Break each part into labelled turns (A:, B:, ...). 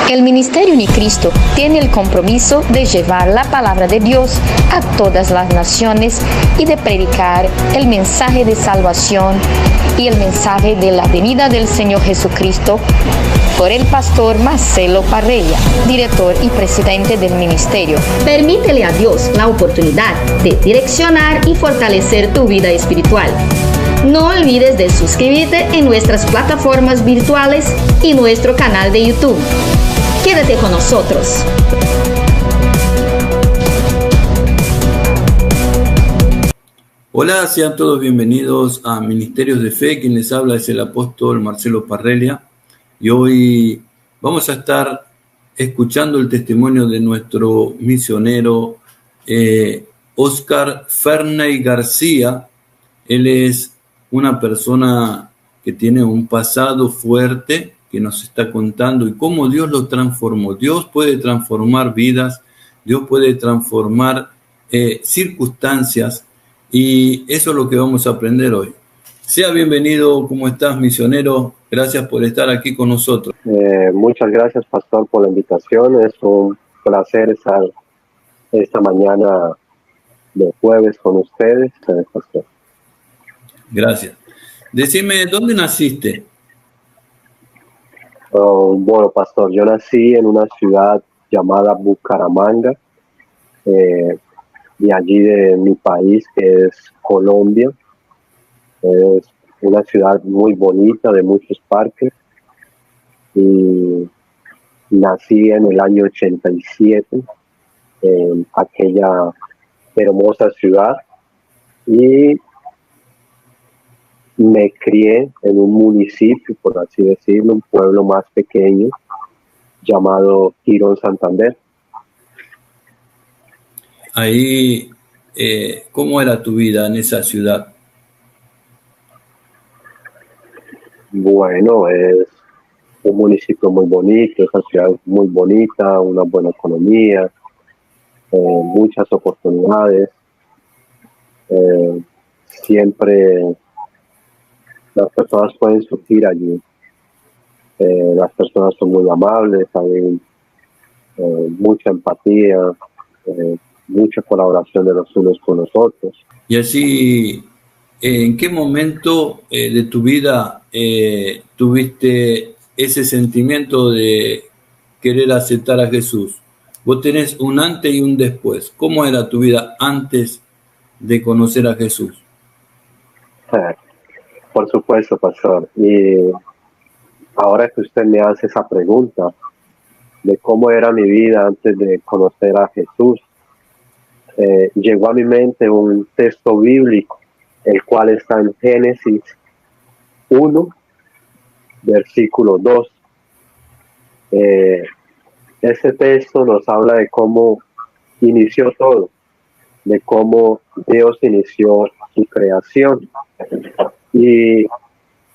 A: El Ministerio Unicristo tiene el compromiso de llevar la palabra de Dios a todas las naciones y de predicar el mensaje de salvación y el mensaje de la venida del Señor Jesucristo por el pastor Marcelo Parrella, director y presidente del ministerio. Permítele a Dios la oportunidad de direccionar y fortalecer tu vida espiritual. No olvides de suscribirte en nuestras plataformas virtuales y nuestro canal de YouTube. Quédate con nosotros.
B: Hola, sean todos bienvenidos a Ministerios de Fe. Quien les habla es el apóstol Marcelo Parrella. Y hoy vamos a estar escuchando el testimonio de nuestro misionero Oscar Ferney García. Él es una persona que tiene un pasado fuerte, que nos está contando y cómo Dios lo transformó. Dios puede transformar vidas, Dios puede transformar circunstancias, y eso es lo que vamos a aprender hoy. Sea bienvenido. ¿Cómo estás, misionero? Gracias por estar aquí con nosotros.
C: Muchas gracias, pastor, por la invitación. Es un placer estar esta mañana de jueves con ustedes, pastor.
B: Gracias. Decime, ¿dónde naciste?
C: Bueno, pastor, yo nací en una ciudad llamada Bucaramanga, de allí de mi país, que es Colombia. Es una ciudad muy bonita, de muchos parques. Y nací en el año 87 en aquella hermosa ciudad y me crié en un municipio, por así decirlo, un pueblo más pequeño llamado Girón Santander.
B: Ahí, ¿cómo era tu vida en esa ciudad?
C: Bueno, es un municipio muy bonito, esa ciudad es muy bonita, una buena economía, muchas oportunidades. Siempre las personas pueden surgir allí. Las personas son muy amables, hay mucha empatía, mucha colaboración de los unos con los otros.
B: Y así, ¿en qué momento de tu vida tuviste ese sentimiento de querer aceptar a Jesús? Vos tenés un antes y un después. ¿Cómo era tu vida antes de conocer a Jesús?
C: Por supuesto, pastor. Y ahora que usted me hace esa pregunta de cómo era mi vida antes de conocer a Jesús, llegó a mi mente un texto bíblico, el cual está en Génesis 1, versículo 2. Ese texto nos habla de cómo inició todo, de cómo Dios inició su creación. Y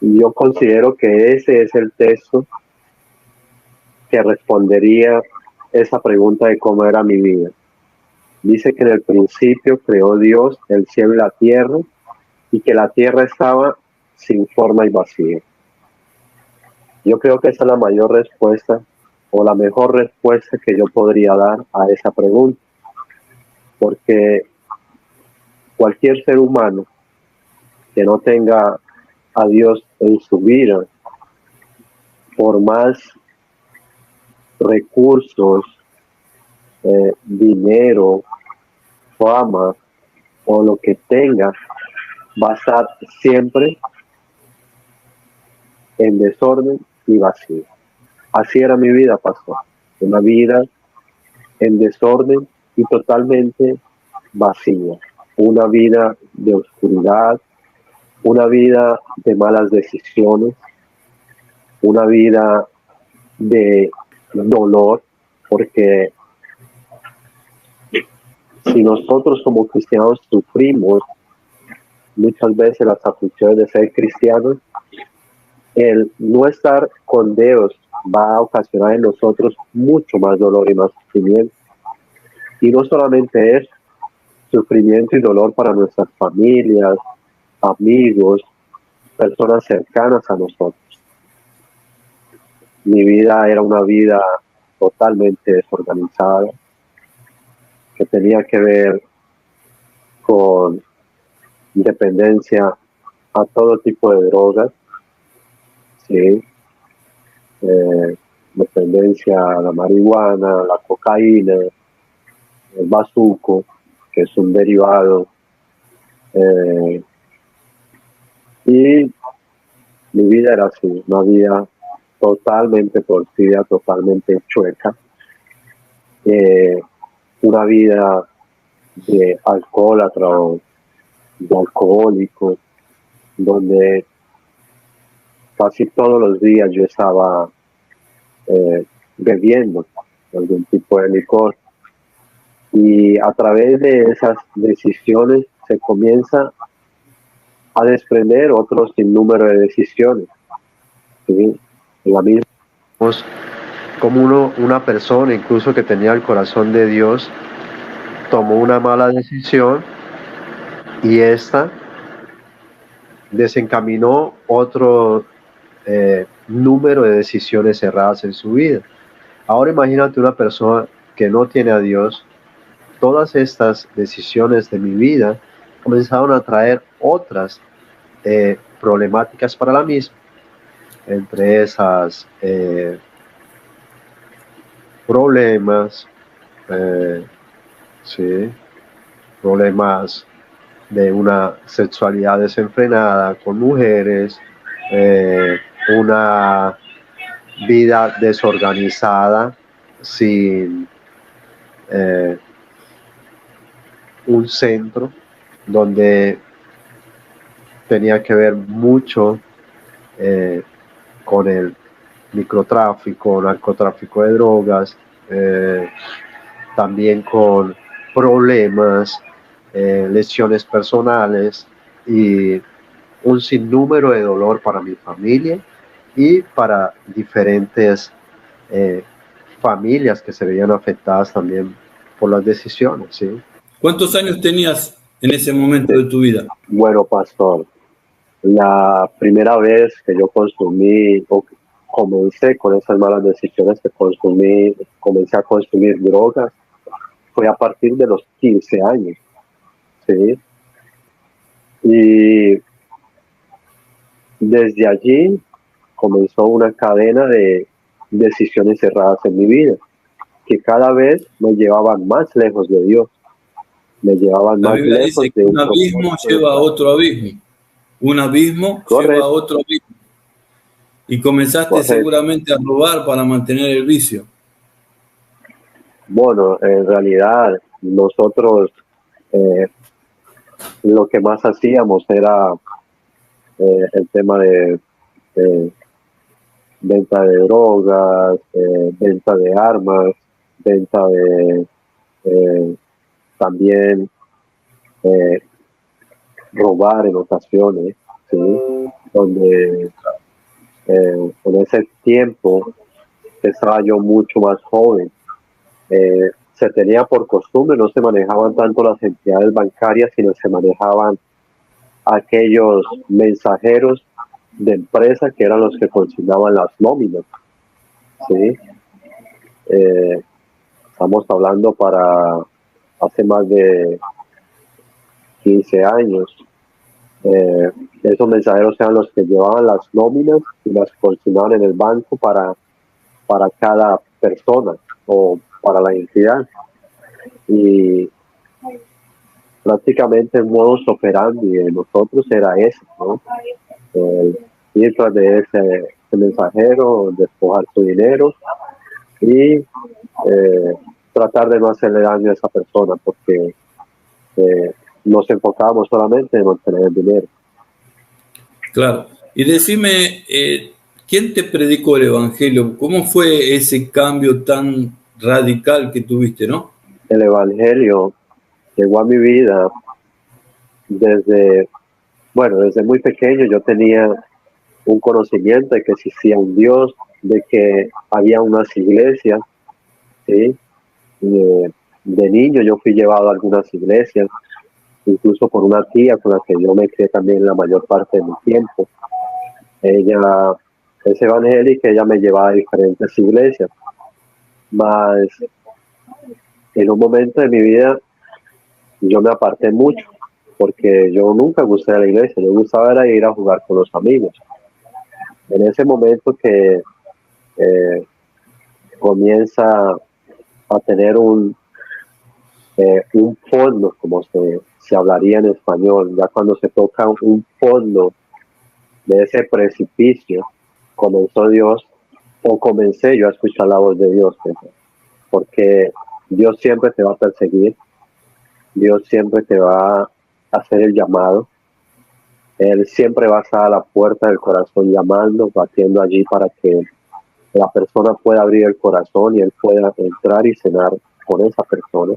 C: yo considero que ese es el texto que respondería esa pregunta de cómo era mi vida. Dice que en el principio creó Dios el cielo y la tierra, y que la tierra estaba sin forma y vacía. Yo creo que esa es la mayor respuesta, o la mejor respuesta que yo podría dar a esa pregunta, porque cualquier ser humano que no tenga a Dios en su vida, por más recursos, dinero, fama o lo que tenga, va a estar siempre en desorden y vacío. Así era mi vida, pastor. Una vida en desorden y totalmente vacía. Una vida de oscuridad, una vida de malas decisiones, una vida de dolor, porque si nosotros como cristianos sufrimos muchas veces las aflicciones de ser cristianos, el no estar con Dios va a ocasionar en nosotros mucho más dolor y más sufrimiento. Y no solamente es sufrimiento y dolor para nuestras familias, amigos, personas cercanas a nosotros. Mi vida era una vida totalmente desorganizada, que tenía que ver con dependencia a todo tipo de drogas, ¿sí? Dependencia a la marihuana, la cocaína, el bazuco, que es un derivado, y mi vida era así, una vida totalmente torcida, totalmente chueca, una vida de alcohólatra o de alcohólico, donde casi todos los días yo estaba bebiendo algún tipo de licor, y a través de esas decisiones se comienza a desprender otro sinnúmero de decisiones, ¿sí? La misma, como una persona incluso que tenía el corazón de Dios tomó una mala decisión y esta desencaminó otro número de decisiones erradas en su vida. Ahora imagínate una persona que no tiene a Dios. Todas estas decisiones de mi vida comenzaron a traer otras problemáticas para la misma. Entre esas problemas, sí, problemas de una sexualidad desenfrenada con mujeres, una vida desorganizada sin un centro, donde tenía que ver mucho con el microtráfico, narcotráfico de drogas, también con problemas, lesiones personales y un sinnúmero de dolor para mi familia y para diferentes familias que se veían afectadas también por las decisiones, ¿sí?
B: ¿Cuántos años tenías en ese momento de tu vida?
C: Bueno, pastor, la primera vez que yo consumí o comencé con esas malas decisiones que comencé a consumir drogas, fue a partir de los 15 años, ¿sí? Y desde allí comenzó una cadena de decisiones erradas en mi vida, que cada vez me llevaban más lejos de Dios, me llevaban más lejos
B: dice que
C: de
B: un abismo lleva a otro abismo, un abismo lleva a otro abismo, y comenzaste seguramente a robar para mantener el vicio.
C: Bueno, en realidad nosotros lo que más hacíamos era el tema de venta de drogas, venta de armas, venta de también robar en ocasiones, ¿sí? Donde en ese tiempo estaba yo mucho más joven. Se tenía por costumbre, no se manejaban tanto las entidades bancarias, sino se manejaban aquellos mensajeros de empresa que eran los que consignaban las nóminas, ¿sí? Estamos hablando para hace más de 15 años. Esos mensajeros eran los que llevaban las nóminas y las consignaban en el banco para cada persona o para la entidad. Y prácticamente el modus operandi de nosotros era ese, ¿no? Ir tras de ese mensajero, despojar su dinero y tratar de no hacerle daño a esa persona, porque nos enfocábamos solamente en mantener el dinero.
B: Claro. Y decime, ¿quién te predicó el Evangelio? ¿Cómo fue ese cambio tan radical que tuviste, no?
C: El Evangelio llegó a mi vida desde muy pequeño. Yo tenía un conocimiento de que existía un Dios, de que había unas iglesias, ¿sí? De niño yo fui llevado a algunas iglesias, incluso por una tía con la que yo me crié también la mayor parte de mi tiempo. Ella es evangélica, ella me llevaba a diferentes iglesias. Mas en un momento de mi vida yo me aparté mucho porque yo nunca gusté de la iglesia, yo gustaba era ir a jugar con los amigos. En ese momento que comienza a tener un fondo, como se hablaría en español, ya cuando se toca un fondo de ese precipicio, comenzó Dios, o comencé yo a escuchar la voz de Dios, porque Dios siempre te va a perseguir, Dios siempre te va a hacer el llamado, Él siempre va a estar a la puerta del corazón llamando, batiendo allí para que la persona pueda abrir el corazón y Él pueda entrar y cenar con esa persona.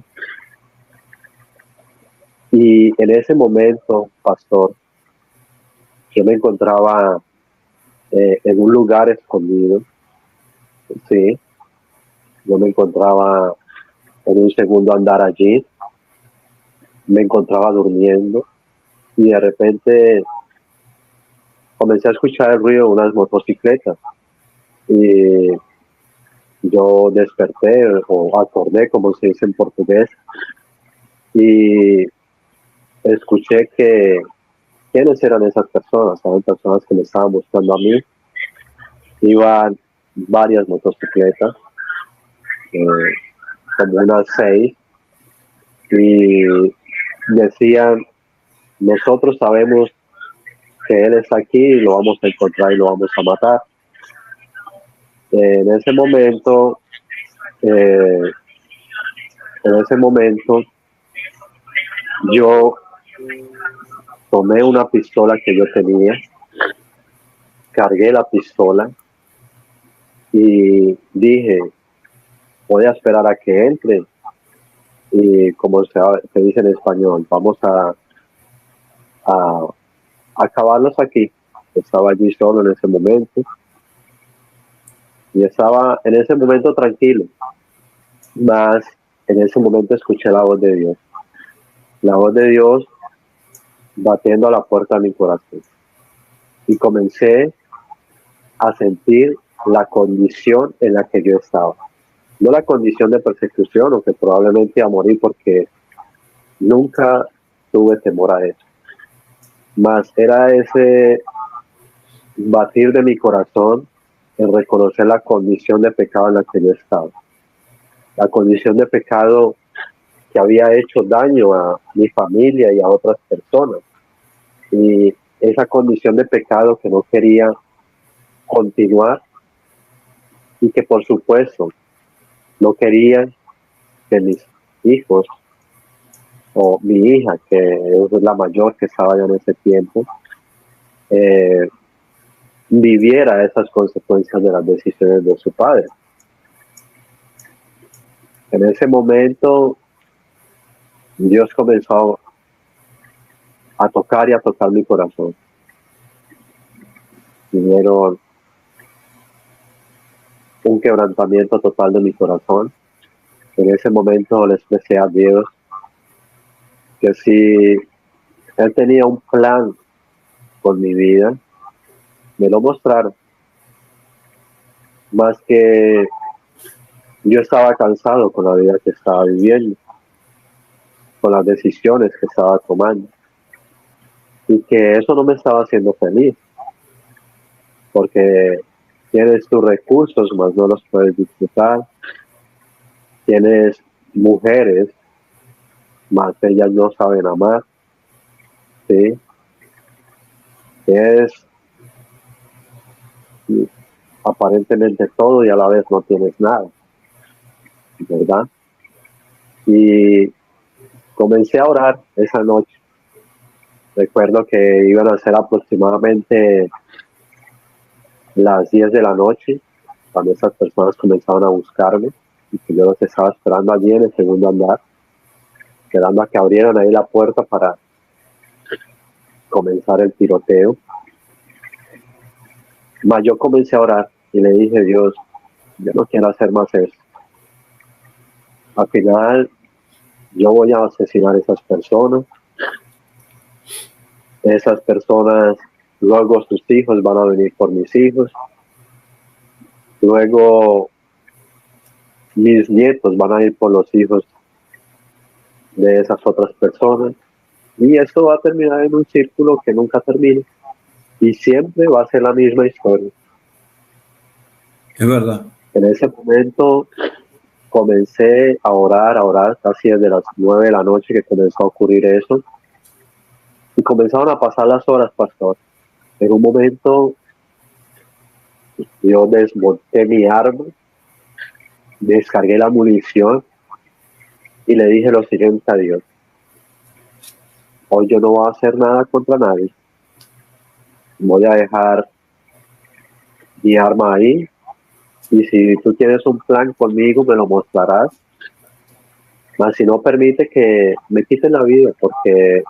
C: Y en ese momento, pastor, yo me encontraba en un lugar escondido, sí, yo me encontraba en un segundo andar allí, me encontraba durmiendo y de repente comencé a escuchar el ruido de unas motocicletas y yo desperté o acordé, como se dice en portugués, y escuché que quiénes eran esas personas. Eran personas que me estaban buscando a mí. Iban varias motocicletas, como unas 6, y decían: nosotros sabemos que él está aquí y lo vamos a encontrar y lo vamos a matar. En ese momento yo tomé una pistola que yo tenía, cargué la pistola y dije: voy a esperar a que entre y, como se dice en español, vamos a acabarlos aquí. Estaba allí solo en ese momento y estaba en ese momento tranquilo, mas en ese momento escuché la voz de Dios, batiendo a la puerta de mi corazón, y comencé a sentir la condición en la que yo estaba. No la condición de persecución o que probablemente iba a morir, porque nunca tuve temor a eso, mas era ese batir de mi corazón en reconocer la condición de pecado en la que yo estaba, la condición de pecado que había hecho daño a mi familia y a otras personas, y esa condición de pecado que no quería continuar, y que por supuesto no quería que mis hijos o mi hija, que es la mayor que estaba ya en ese tiempo, viviera esas consecuencias de las decisiones de su padre. En ese momento Dios comenzó a tocar y a tocar mi corazón. Vinieron un quebrantamiento total de mi corazón. En ese momento le expresé a Dios que si Él tenía un plan con mi vida, me lo mostrara. Más que yo estaba cansado con la vida que estaba viviendo, con las decisiones que estaba tomando, y que eso no me estaba haciendo feliz, porque tienes tus recursos, mas no los puedes disfrutar. Tienes mujeres, mas ellas no saben amar, ¿sí? Tienes aparentemente todo y a la vez no tienes nada, ¿verdad? Y comencé a orar esa noche. Recuerdo que iban a ser aproximadamente las 10 de la noche cuando esas personas comenzaban a buscarme, y que yo los estaba esperando allí en el segundo andar, esperando a que abrieran ahí la puerta para comenzar el tiroteo. Mas yo comencé a orar y le dije: Dios, yo no quiero hacer más eso. Al final yo voy a asesinar a esas personas. Esas personas, luego sus hijos van a venir por mis hijos. Luego mis nietos van a ir por los hijos de esas otras personas, y esto va a terminar en un círculo que nunca termina, y siempre va a ser la misma historia.
B: Es verdad.
C: En ese momento comencé a orar casi desde las 9 de la noche que comenzó a ocurrir eso, y comenzaron a pasar las horas, pastor. En un momento yo desmonté mi arma, descargué la munición y le dije lo siguiente a Dios: hoy yo no voy a hacer nada contra nadie, voy a dejar mi arma ahí, y si tú tienes un plan conmigo me lo mostrarás, mas si no, permite que me quiten la vida, porque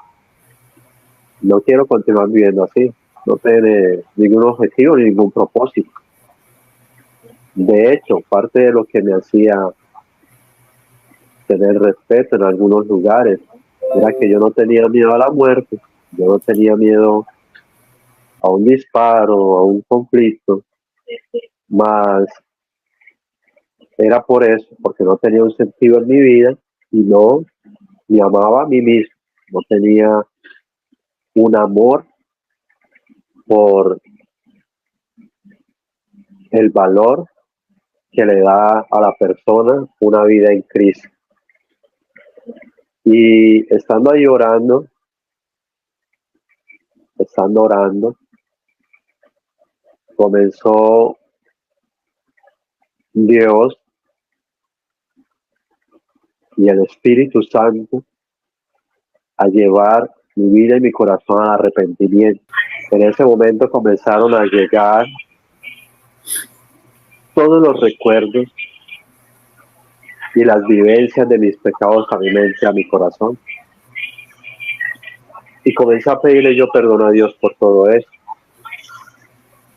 C: no quiero continuar viviendo así. No tiene ningún objetivo ni ningún propósito. De hecho, parte de lo que me hacía tener respeto en algunos lugares era que yo no tenía miedo a la muerte, yo no tenía miedo a un disparo, a un conflicto, mas era por eso, porque no tenía un sentido en mi vida y no me amaba a mí mismo, no tenía un amor por el valor que le da a la persona una vida en Cristo. Y estando ahí orando, comenzó Dios y el Espíritu Santo a llevar mi vida y mi corazón al arrepentimiento. En ese momento comenzaron a llegar todos los recuerdos y las vivencias de mis pecados a mi mente, a mi corazón. Y comencé a pedirle yo perdón a Dios por todo eso,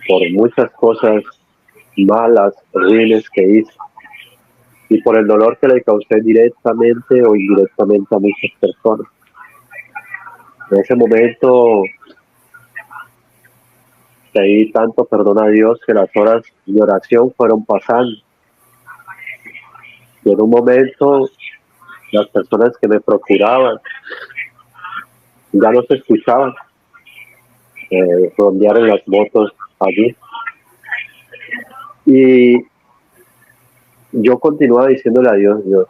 C: por muchas cosas malas, horribles que hice, y por el dolor que le causé directamente o indirectamente a muchas personas. En ese momento pedí tanto perdón a Dios que las horas de oración fueron pasando. Y en un momento las personas que me procuraban ya no se escuchaban, rondearon las motos allí. Y yo continuaba diciéndole a Dios: Dios,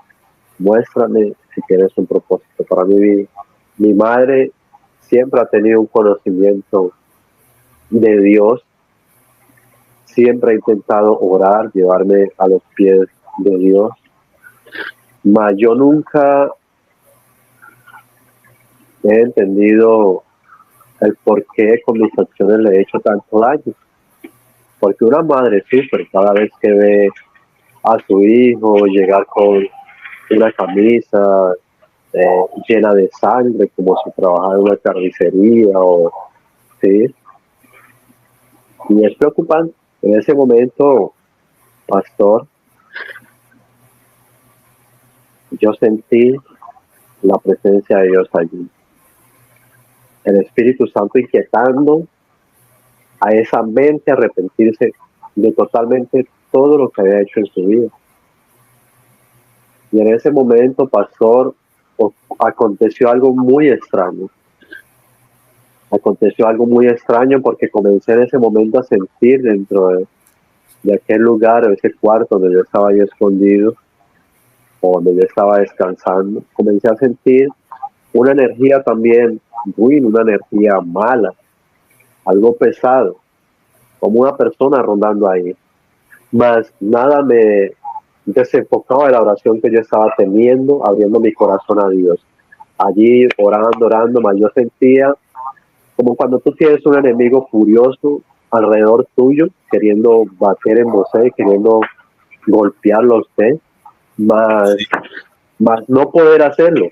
C: muéstrame si tienes un propósito para mi vida. Mi madre siempre ha tenido un conocimiento de Dios, siempre ha intentado orar, llevarme a los pies de Dios, mas yo nunca he entendido el por qué con mis acciones le he hecho tanto daño. Porque una madre sufre cada vez que ve a su hijo llegar con una camisa llena de sangre, como si trabajara en una carnicería, o sí. Y es preocupante. En ese momento, pastor, yo sentí la presencia de Dios allí. El Espíritu Santo inquietando a esa mente a arrepentirse de totalmente todo lo que había hecho en su vida. Y en ese momento, pastor, aconteció algo muy extraño. Aconteció algo muy extraño porque comencé en ese momento a sentir dentro de aquel lugar, de ese cuarto donde yo estaba yo escondido, o donde yo estaba descansando, comencé a sentir una energía también ruin, una energía mala, algo pesado, como una persona rondando ahí. Mas nada me desenfocaba de la oración que yo estaba teniendo, abriendo mi corazón a Dios. Allí orando, mas yo sentía como cuando tú tienes un enemigo furioso alrededor tuyo, queriendo bater en usted, queriendo golpearlo a usted, mas no poder hacerlo.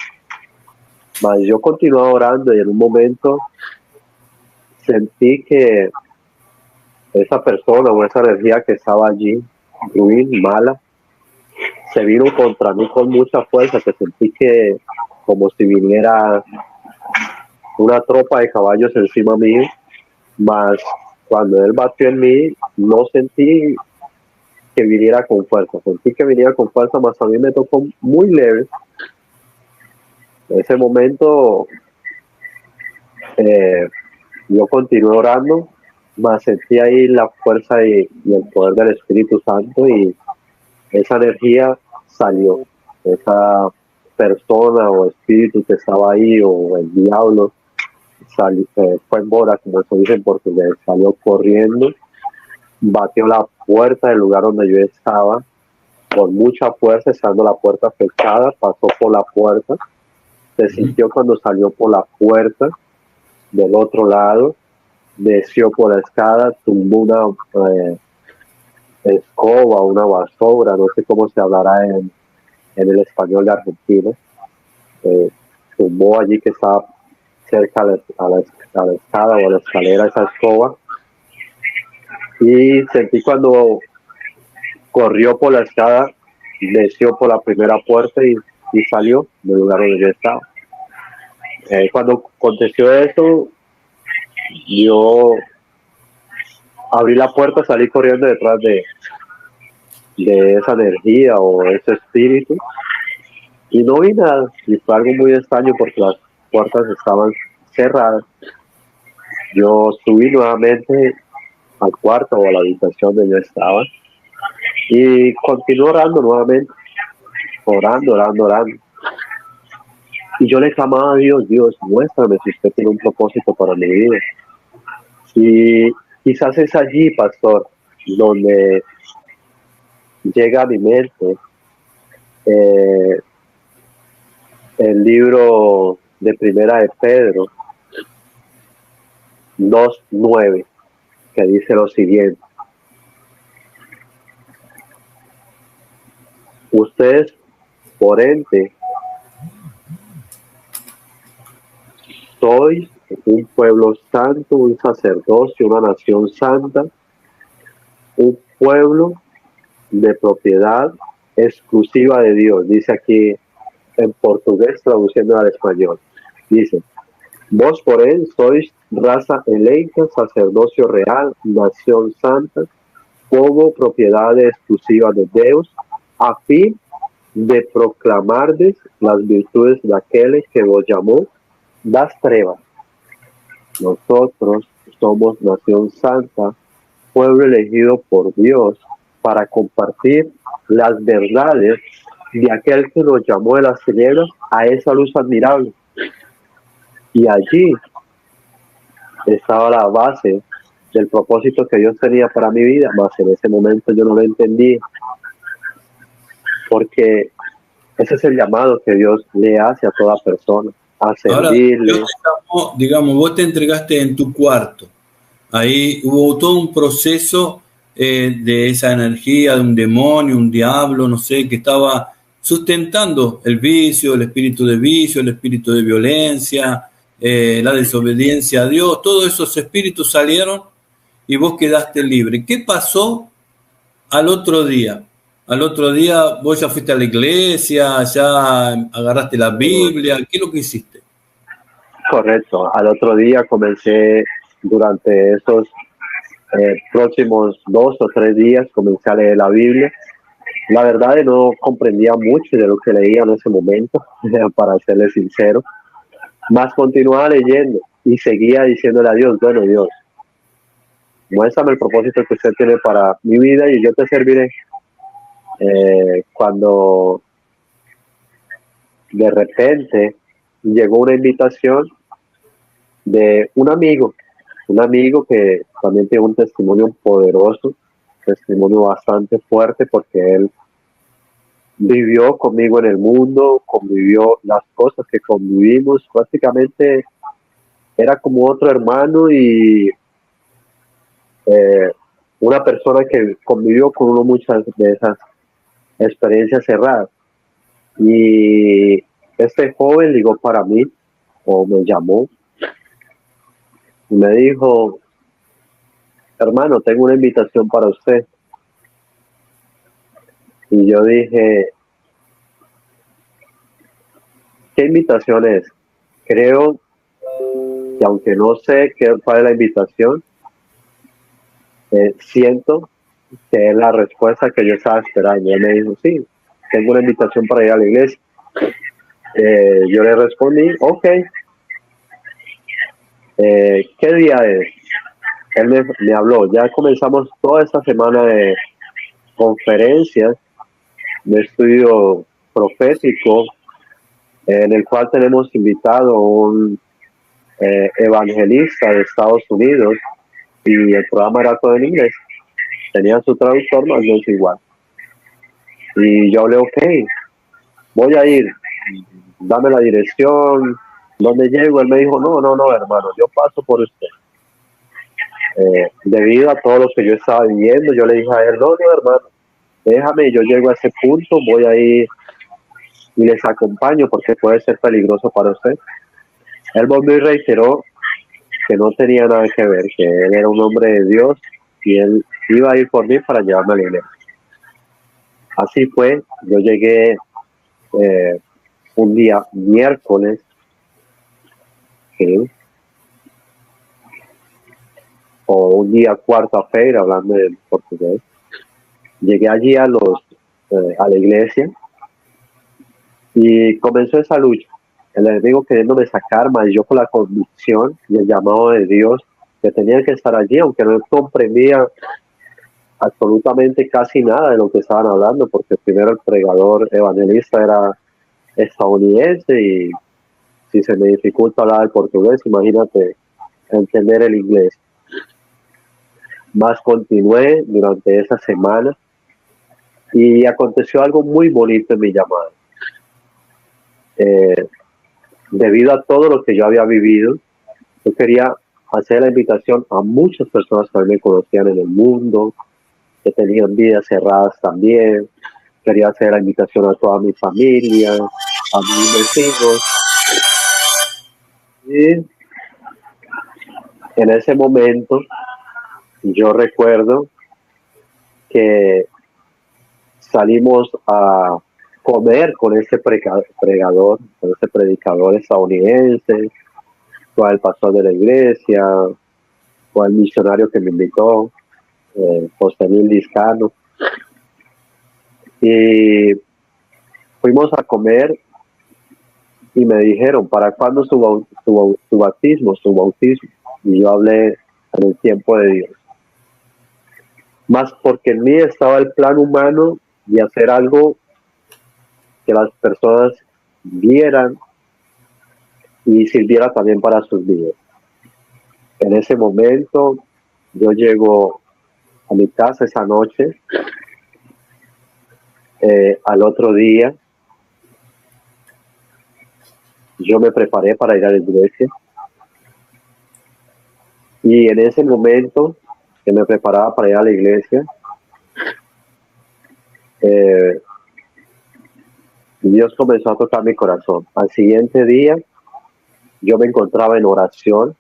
C: Mas yo continuaba orando, y en un momento sentí que esa persona o esa energía que estaba allí, ruin, mala, se vino contra mí con mucha fuerza, que sentí que como si viniera una tropa de caballos encima mío, mas cuando él batió en mí, no sentí que viniera con fuerza. Sentí que viniera con fuerza, más a mí me tocó muy leve. En ese momento yo continué orando, más sentí ahí la fuerza y el poder del Espíritu Santo, y esa energía salió. Esa persona o espíritu que estaba ahí, o el diablo, fue embora, como se dice en portugués, salió corriendo, batió la puerta del lugar donde yo estaba con mucha fuerza, estando la puerta fechada, pasó por la puerta, se sintió cuando salió por la puerta del otro lado, desció por la escala, tumbó una escoba, una basura, no sé cómo se hablará en el español de Argentina, tumbó allí que estaba cerca a la escala o a la escalera esa escoba, y sentí cuando corrió por la escala, desció por la primera puerta y salió del lugar donde yo estaba. Cuando aconteció eso, yo abrí la puerta, salí corriendo detrás de esa energía o ese espíritu, y no vi nada, y fue algo muy extraño porque las puertas estaban cerradas. Yo subí nuevamente al cuarto o a la habitación donde yo estaba y continué orando nuevamente, orando. Y yo le clamaba a Dios: Dios, muéstrame si usted tiene un propósito para mi vida. Y quizás es allí, pastor, donde llega a mi mente el libro de Primera de Pedro 2:9, que dice lo siguiente: ustedes, por ende, sois un pueblo santo, un sacerdocio, una nación santa, un pueblo de propiedad exclusiva de Dios. Dice aquí en portugués, traduciendo al español, dice: vos por él sois raza eleita, sacerdocio real, nación santa, como propiedad exclusiva de Dios, a fin de proclamardes las virtudes de aquel que vos llamó das trevas. Nosotros somos nación santa, pueblo elegido por Dios, para compartir las verdades de aquel que nos llamó de las tinieblas a esa luz admirable. Y allí estaba la base del propósito que Dios tenía para mi vida, mas en ese momento yo no lo entendí, porque ese es el llamado que Dios le hace a toda persona, a servirle.
B: Ahora, digamos, vos te entregaste en tu cuarto, ahí hubo todo un proceso de esa energía, de un demonio, un diablo, no sé, que estaba sustentando el vicio, el espíritu de vicio, el espíritu de violencia, la desobediencia a Dios. Todos esos espíritus salieron y vos quedaste libre. ¿Qué pasó al otro día? Al otro día vos ya fuiste a la iglesia, ya agarraste la Biblia. ¿Qué es lo que hiciste?
C: Correcto. Al otro día comencé, durante esos próximos 2 o 3 días, comencé a leer la Biblia. La verdad no comprendía mucho de lo que leía en ese momento, para serle sincero. Más continuaba leyendo y seguía diciéndole a Dios: bueno, Dios, muéstrame el propósito que usted tiene para mi vida y yo te serviré. Cuando de repente llegó una invitación de un amigo que también tiene un testimonio poderoso, testimonio bastante fuerte, porque él vivió conmigo en el mundo, convivió las cosas que convivimos, prácticamente era como otro hermano y una persona que convivió con uno muchas de esas experiencias cerradas. Y este joven ligó para mí, o me llamó, y me dijo: hermano, tengo una invitación para usted. Y yo dije: ¿qué invitación es? Creo que, aunque no sé cuál es la invitación, siento que es la respuesta que yo estaba esperando. Él me dijo, sí, tengo una invitación para ir a la iglesia. Yo le respondí, ok, ¿qué día es? Él me habló, ya comenzamos toda esta semana de conferencias, de estudio profético, en el cual tenemos invitado a un evangelista de Estados Unidos, y el programa era todo en inglés. Tenía su traductor, más no es igual. Y yo hablé, ok, voy a ir, dame la dirección, ¿dónde llego? Él me dijo, no, hermano, yo paso por usted. Debido a todo lo que yo estaba viviendo, yo le dije a él, no, hermano, déjame, yo llego a ese punto, voy a ir y les acompaño porque puede ser peligroso para usted. Él volvió y reiteró que no tenía nada que ver, que él era un hombre de Dios y él iba a ir por mí para llevarme a la iglesia. Así fue, yo llegué un día miércoles, ¿sí? O un día cuarta-feira, hablando en portugués. Llegué allí a la iglesia y comenzó esa lucha. El enemigo queriéndome sacar, mas yo con la convicción y el llamado de Dios que tenía que estar allí, aunque no comprendía absolutamente casi nada de lo que estaban hablando, porque primero el pregador evangelista era estadounidense y si se me dificulta hablar el portugués, imagínate entender el inglés. Más continué durante esa semana y aconteció algo muy bonito en mi llamada. Debido a todo lo que yo había vivido, yo quería hacer la invitación a muchas personas que me conocían en el mundo, que tenían vidas cerradas también. Quería hacer la invitación a toda mi familia, a mis vecinos. Y en ese momento, yo recuerdo que salimos a comer con ese predicador estadounidense, con el pastor de la iglesia, con el misionario que me invitó, José Luis Liscano. Y fuimos a comer y me dijeron, ¿para cuándo su bautismo? Y yo hablé en el tiempo de Dios. Más porque en mí estaba el plan humano de hacer algo que las personas vieran y sirviera también para sus vidas. En ese momento, yo llego a mi casa esa noche. Al otro día, yo me preparé para ir a la iglesia. Y en ese momento que me preparaba para ir a la iglesia, Dios comenzó a tocar mi corazón. Al siguiente día, yo me encontraba en oración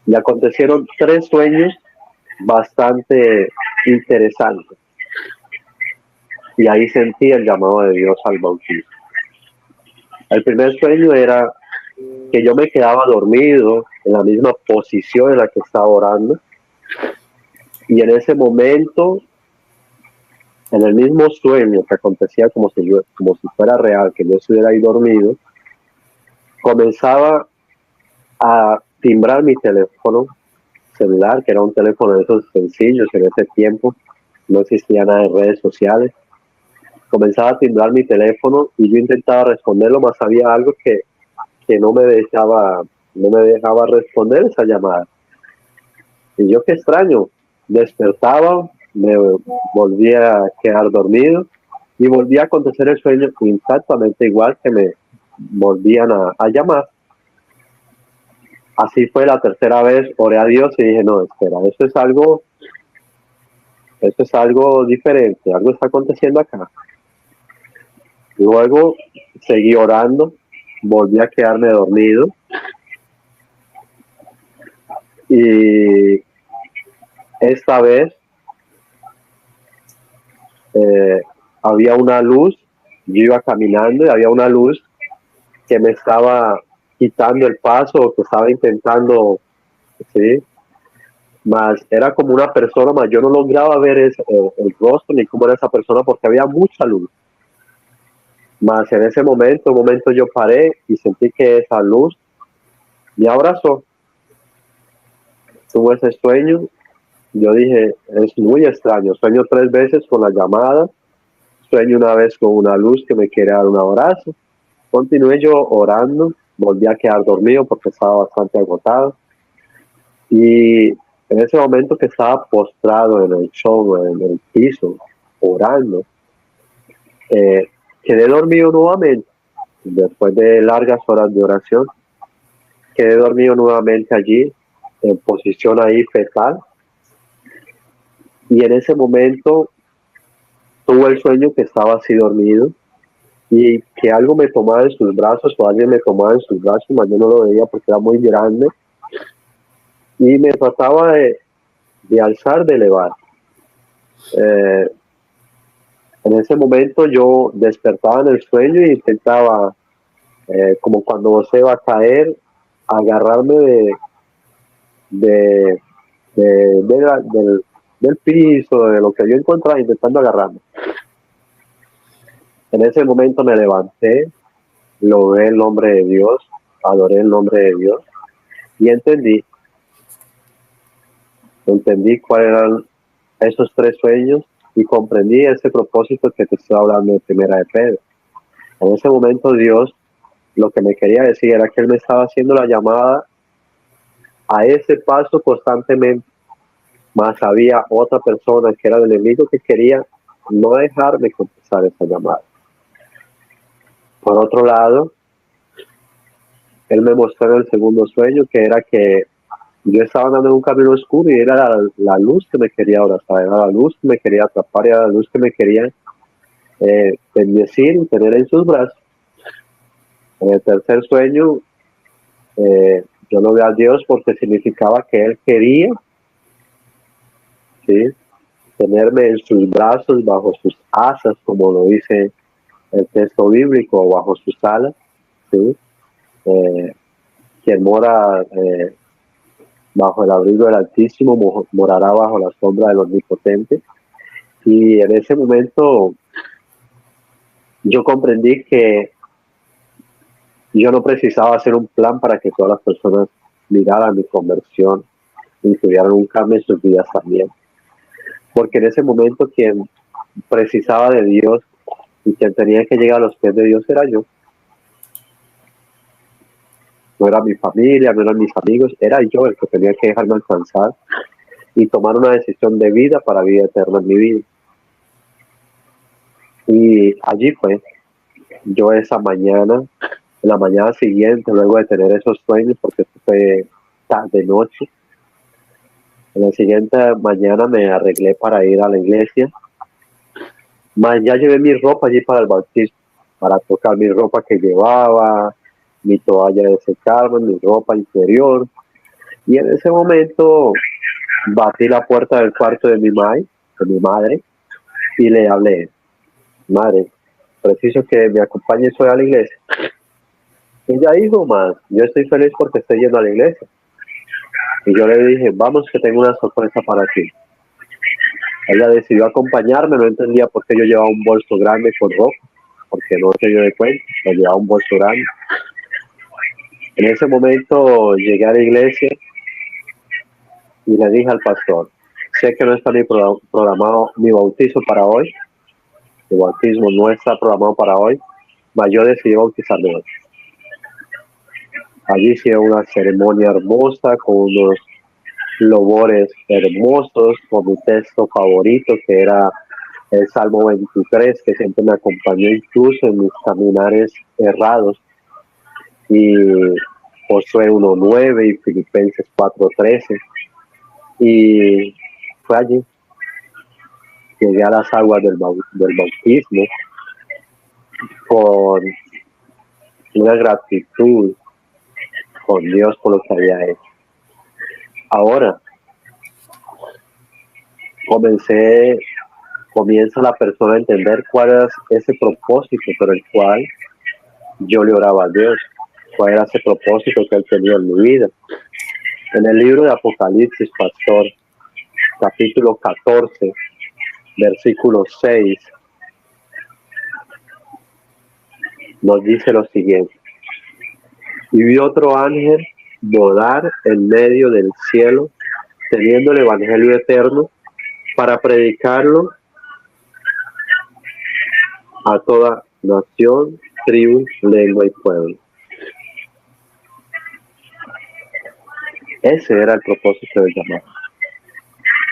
C: y acontecieron 3 sueños bastante interesantes. Y ahí sentí el llamado de Dios al bautismo. El primer sueño era que yo me quedaba dormido en la misma posición en la que estaba orando. Y en ese momento, en el mismo sueño que acontecía como si fuera real, que yo estuviera ahí dormido, comenzaba a timbrar mi teléfono celular, que era un teléfono de esos sencillos. En ese tiempo no existía nada de redes sociales. Comenzaba a timbrar mi teléfono y yo intentaba responderlo, más había algo que no me dejaba responder esa llamada. Y yo, qué extraño, despertaba, me volvía a quedar dormido y volvía a acontecer el sueño exactamente igual, que me volvían a llamar. Así fue la tercera vez, oré a Dios y dije, no, espera, esto es algo diferente, algo está aconteciendo acá. Luego seguí orando, volví a quedarme dormido y esta vez había una luz. Yo iba caminando y había una luz que me estaba quitando el paso, que estaba intentando, ¿sí?, Más era como una persona, más yo no lograba ver el rostro ni cómo era esa persona porque había mucha luz. Más en ese momento, un momento yo paré y sentí que esa luz me abrazó. Tuve ese sueño, yo dije, es muy extraño, sueño 3 veces con la llamada, sueño una vez con una luz que me quiere dar un abrazo. Continué yo orando, volví a quedar dormido porque estaba bastante agotado. Y en ese momento que estaba postrado en el show, en el piso, orando, quedé dormido nuevamente. Después de largas horas de oración, quedé dormido nuevamente allí, en posición ahí fetal. Y en ese momento tuve el sueño que estaba así dormido y que algo me tomaba en sus brazos o alguien me tomaba en sus brazos, mas yo no lo veía porque era muy grande y me trataba de alzar, de elevar. En ese momento yo despertaba en el sueño y intentaba, como cuando se va a caer, agarrarme de, del piso, de lo que yo encontraba, intentando agarrarme. En ese momento me levanté, logré el nombre de Dios, adoré el nombre de Dios y entendí cuáles eran esos 3 sueños y comprendí ese propósito que te estoy hablando de Primera de Pedro. En ese momento Dios lo que me quería decir era que Él me estaba haciendo la llamada a ese paso constantemente, más había otra persona que era el enemigo que quería no dejarme contestar esa llamada. Por otro lado, Él me mostró en el segundo sueño que era que yo estaba andando en un camino oscuro y era la luz que me quería abrazar, era la luz que me quería atrapar, era la luz que me quería bendecir y tener en sus brazos. En el tercer sueño, yo lo vi a Dios porque significaba que Él quería, ¿sí?, tenerme en sus brazos, bajo sus asas, como lo dice el texto bíblico, o bajo sus alas, ¿sí? Quien mora bajo el abrigo del Altísimo morará bajo la sombra del Omnipotente. Y en ese momento yo comprendí que yo no precisaba hacer un plan para que todas las personas miraran mi conversión y tuvieran un cambio en sus vidas también. Porque en ese momento quien precisaba de Dios y quien tenía que llegar a los pies de Dios era yo. No era mi familia, no eran mis amigos, era yo el que tenía que dejarme alcanzar y tomar una decisión de vida para vida eterna en mi vida. Y allí fue, yo esa mañana, en la mañana siguiente, luego de tener esos sueños, porque fue tarde noche, en la siguiente mañana me arreglé para ir a la iglesia. Ya llevé mi ropa allí para el bautismo, para tocar mi ropa que llevaba, mi toalla de secarme, mi ropa interior. Y en ese momento batí la puerta del cuarto de mi madre, y le hablé: madre, preciso que me acompañes hoy a la iglesia. Y ella dijo: más, yo estoy feliz porque estoy yendo a la iglesia. Y yo le dije: vamos, que tengo una sorpresa para ti. Ella decidió acompañarme, no entendía por qué yo llevaba un bolso grande con ropa, porque no se dio de cuenta, yo llevaba un bolso grande. En ese momento llegué a la iglesia y le dije al pastor: sé que no está ni programado mi bautizo para hoy, mi bautismo no está programado para hoy, mas yo decidí bautizarme hoy. Allí hice una ceremonia hermosa con unos lobores hermosos, con mi texto favorito que era el Salmo 23, que siempre me acompañó incluso en mis caminares errados, y Josué 1:9 y Filipenses 4:13. Y fue allí, llegué a las aguas del bautismo con una gratitud con Dios por lo que había hecho. Ahora comienza la persona a entender cuál es ese propósito por el cual yo le oraba a Dios, cuál era ese propósito que Él tenía en mi vida. En el libro de Apocalipsis, pastor, capítulo 14, versículo 6, nos dice lo siguiente: y vi otro ángel volar en medio del cielo, teniendo el evangelio eterno para predicarlo a toda nación, tribu, lengua y pueblo. Ese era el propósito del llamado.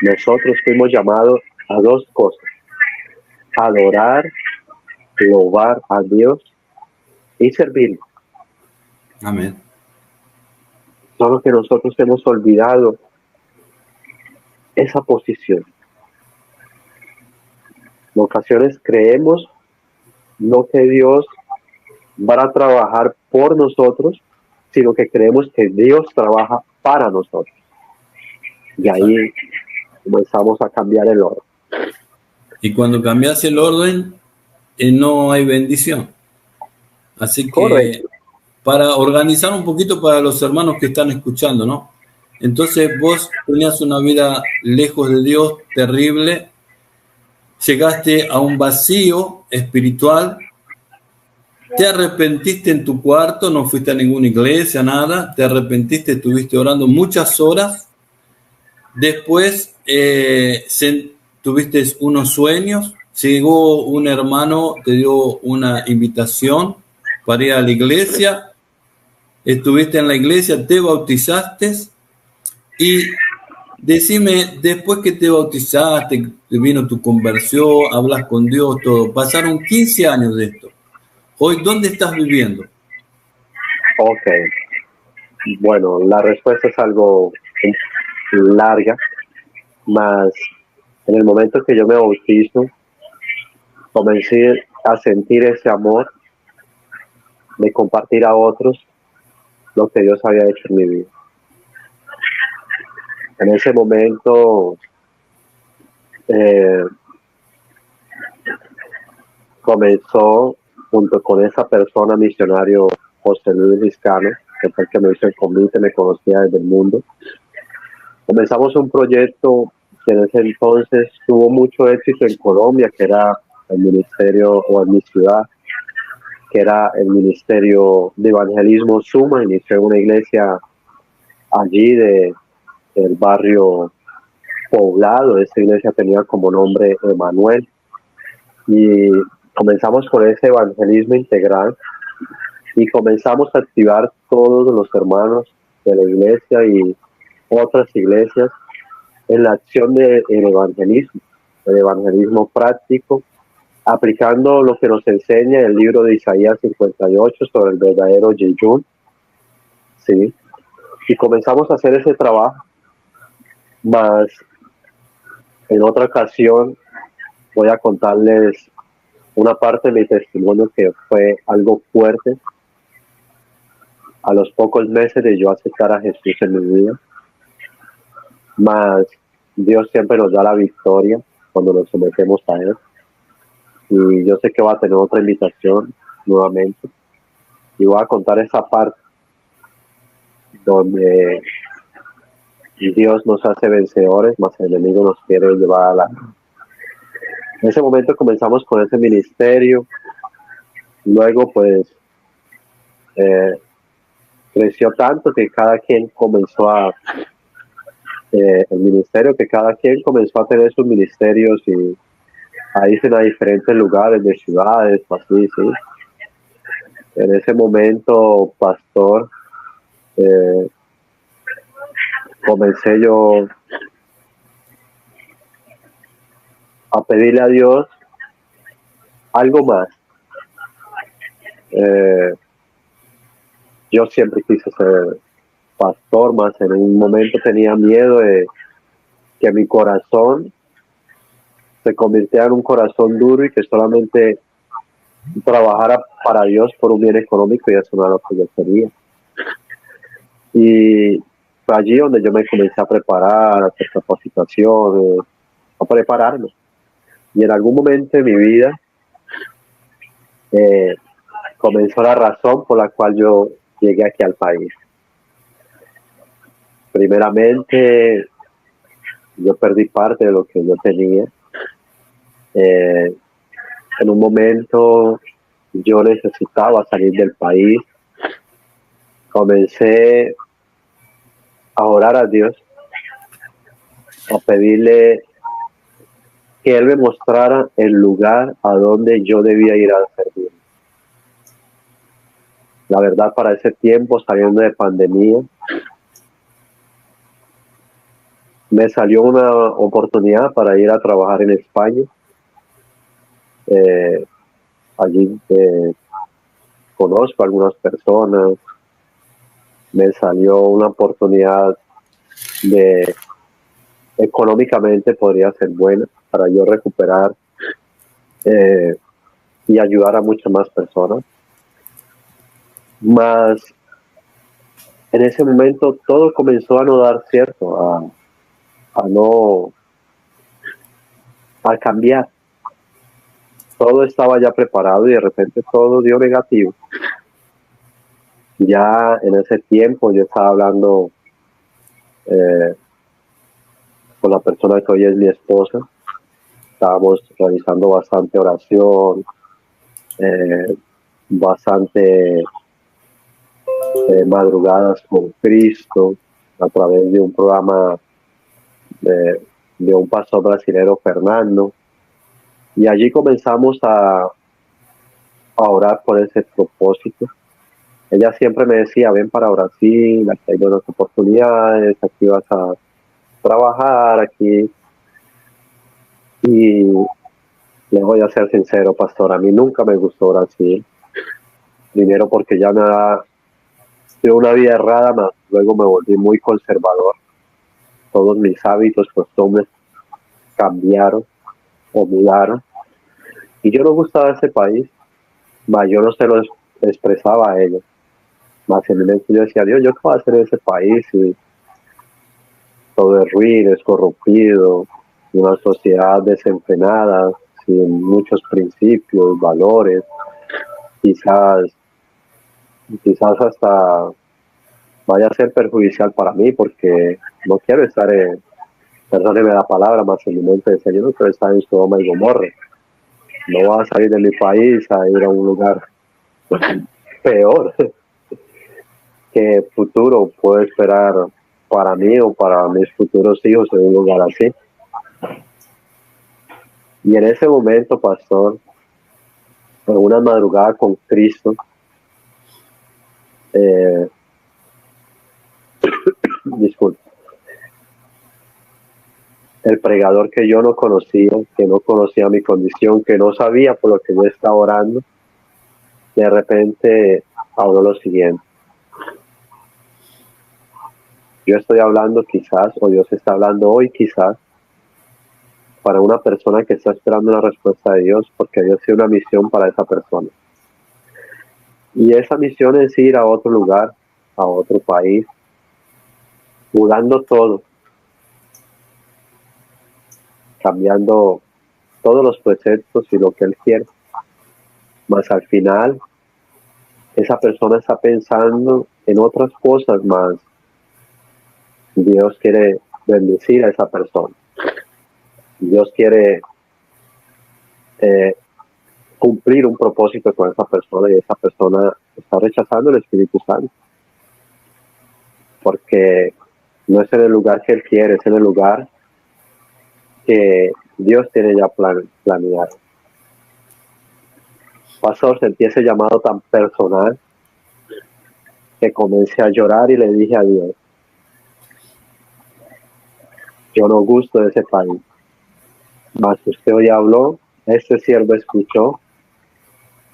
C: Nosotros fuimos llamados a dos cosas: adorar, louvar a Dios y servir.
B: Amén.
C: Solo que nosotros hemos olvidado esa posición. En ocasiones creemos no que Dios va a trabajar por nosotros, sino que creemos que Dios trabaja para nosotros. Y ahí comenzamos a cambiar el orden.
B: Y cuando cambias el orden, no hay bendición. Así que,
C: Correcto.
B: para organizar un poquito para los hermanos que están escuchando, ¿no? Entonces vos tenías una vida lejos de Dios, terrible, llegaste a un vacío espiritual, te arrepentiste en tu cuarto, no fuiste a ninguna iglesia, nada, te arrepentiste, estuviste orando muchas horas, después tuviste unos sueños, llegó un hermano, te dio una invitación para ir a la iglesia, estuviste en la iglesia, te bautizaste y decime, después que te bautizaste, vino tu conversión, hablas con Dios, todo, pasaron 15 años de esto. Hoy, ¿dónde estás viviendo?
C: Ok. Bueno, la respuesta es algo larga, mas en el momento que yo me bautizo, comencé a sentir ese amor de compartir a otros lo que Dios había hecho en mi vida. En ese momento comenzó, junto con esa persona, misionario José Luis Liscano, que fue el que me hizo el convite, me conocía desde el mundo. Comenzamos un proyecto que en ese entonces tuvo mucho éxito en Colombia, que era el ministerio, o en mi ciudad, que era el Ministerio de Evangelismo Suma. Inició una iglesia allí del barrio Poblado. Esa iglesia tenía como nombre Emanuel. Y comenzamos con ese evangelismo integral y comenzamos a activar todos los hermanos de la iglesia y otras iglesias en la acción del evangelismo, el evangelismo práctico, aplicando lo que nos enseña el libro de Isaías 58 sobre el verdadero yeyún, ¿sí? Y comenzamos a hacer ese trabajo, más en otra ocasión voy a contarles una parte de mi testimonio que fue algo fuerte. A los pocos meses de yo aceptar a Jesús en mi vida, mas Dios siempre nos da la victoria cuando nos sometemos a Él. Y yo sé que va a tener otra invitación nuevamente. Y voy a contar esa parte donde Dios nos hace vencedores, mas el enemigo nos quiere llevar a la... En ese momento comenzamos con ese ministerio. Luego, pues, creció tanto que cada quien comenzó a... el ministerio, que cada quien comenzó a tener sus ministerios y a irse a diferentes lugares de ciudades, así, sí. En ese momento, pastor, comencé yo a pedirle a Dios algo más. Yo siempre quise ser pastor, más en un momento tenía miedo de que mi corazón se convirtiera en un corazón duro y que solamente trabajara para Dios por un bien económico, y eso no era lo que yo quería. Y fue allí donde yo me comencé a preparar, a hacer capacitaciones, a prepararme. Y en algún momento de mi vida comenzó la razón por la cual yo llegué aquí al país. Primeramente, yo perdí parte de lo que yo tenía. En un momento yo necesitaba salir del país. Comencé a orar a Dios, a pedirle que Él me mostrara el lugar a donde yo debía ir a servir. La verdad, para ese tiempo, saliendo de pandemia, me salió una oportunidad para ir a trabajar en España. Allí conozco a algunas personas. Me salió una oportunidad de económicamente podría ser buena para yo recuperar y ayudar a muchas más personas. Mas en ese momento todo comenzó a no dar cierto, a cambiar. Todo estaba ya preparado y de repente todo dio negativo. Ya en ese tiempo yo estaba hablando con la persona que hoy es mi esposa. Estábamos realizando bastante oración, bastante madrugadas con Cristo a través de un programa de un pastor brasilero, Fernando, y allí comenzamos a orar por ese propósito. Ella siempre me decía, ven para Brasil, aquí hay buenas oportunidades, aquí vas a trabajar, aquí. Y le voy a ser sincero, pastor, a mí nunca me gustó Brasil. Primero porque ya me dio una vida errada, más luego me volví muy conservador. Todos mis hábitos, costumbres cambiaron o mudaron. Y yo no gustaba ese país, mas yo no se lo expresaba a ellos. Más en mi mente yo decía, Dios, ¿yo qué voy a hacer en ese país? Y todo es ruido, es corrompido, una sociedad desenfrenada, sin muchos principios, valores, quizás hasta vaya a ser perjudicial para mí, porque no quiero estar en, perdóneme la palabra, más en mi mente decía, yo no quiero estar en Sodoma y Gomorra. No voy a salir de mi país a ir a un lugar peor. ¿Qué futuro puedo esperar para mí o para mis futuros hijos en un lugar así? Y en ese momento, pastor, en una madrugada con Cristo, disculpe, el pregador que yo no conocía, que no conocía mi condición, que no sabía por lo que yo estaba orando, de repente habló lo siguiente: yo estoy hablando quizás, o Dios está hablando hoy quizás, para una persona que está esperando una respuesta de Dios, porque Dios tiene una misión para esa persona. Y esa misión es ir a otro lugar, a otro país, mudando todo, cambiando todos los preceptos y lo que Él quiere. Mas al final, esa persona está pensando en otras cosas más. Dios quiere bendecir a esa persona. Dios quiere cumplir un propósito con esa persona, y esa persona está rechazando el Espíritu Santo. Porque no es en el lugar que Él quiere, es en el lugar que Dios tiene ya planeado. Pastor, sentí ese llamado tan personal que comencé a llorar y le dije a Dios, yo no gusto de ese país, mas usted hoy habló, este siervo escuchó